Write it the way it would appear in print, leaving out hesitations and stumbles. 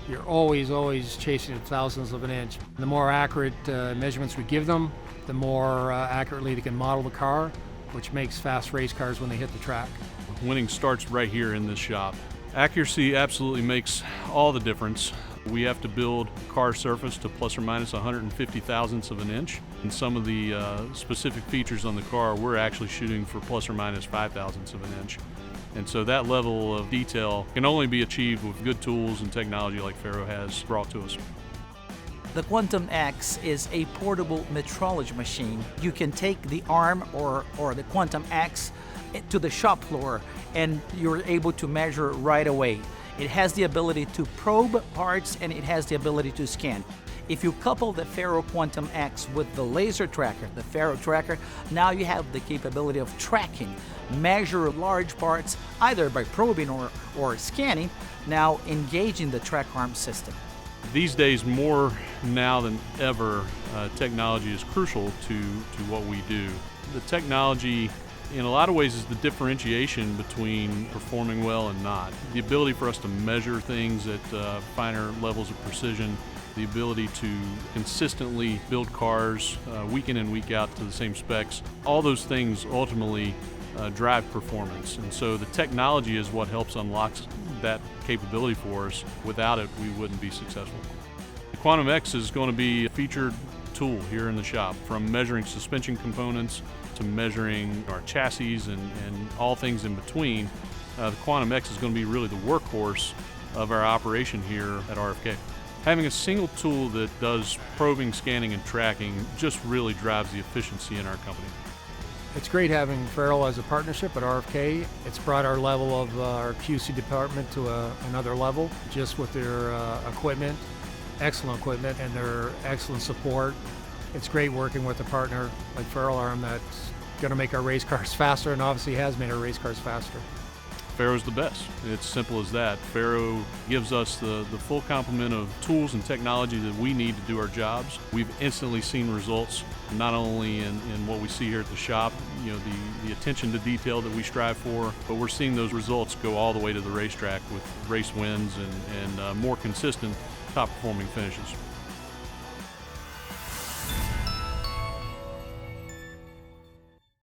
You're always chasing thousandths of an inch. The more accurate measurements we give them, the more accurately they can model the car, which makes fast race cars when they hit the track. Winning starts right here in this shop. Accuracy absolutely makes all the difference. We have to build car surface to plus or minus 150 thousandths of an inch. And some of the specific features on the car, we're actually shooting for plus or minus 5 thousandths of an inch. And so that level of detail can only be achieved with good tools and technology like FARO has brought to us. The Quantum X is a portable metrology machine. You can take the arm or the Quantum X to the shop floor and you're able to measure right away. It has the ability to probe parts and it has the ability to scan. If you couple the FARO Quantum X with the laser tracker, the FARO tracker, now you have the capability of tracking, measure large parts either by probing or scanning, now engaging the TrackArm system. These days, more now than ever, technology is crucial to what we do. The technology, in a lot of ways, is the differentiation between performing well and not. The ability for us to measure things at finer levels of precision, the ability to consistently build cars week in and week out to the same specs, all those things ultimately drive performance. And so the technology is what helps unlock that capability for us. Without it, we wouldn't be successful. The Quantum X is going to be a featured tool here in the shop, from measuring suspension components to measuring our chassis and all things in between. The Quantum X is going to be really the workhorse of our operation here at RFK. Having a single tool that does probing, scanning, and tracking just really drives the efficiency in our company. It's great having FARO as a partnership at RFK. It's brought our level of our QC department to another level, just with their equipment, excellent equipment, and their excellent support. It's great working with a partner like FaroArm that's going to make our race cars faster, and obviously has made our race cars faster. FARO's the best. It's simple as that. FARO gives us the full complement of tools and technology that we need to do our jobs. We've instantly seen results, not only in what we see here at the shop, you know, the attention to detail that we strive for, but we're seeing those results go all the way to the racetrack with race wins and more consistent top performing finishes.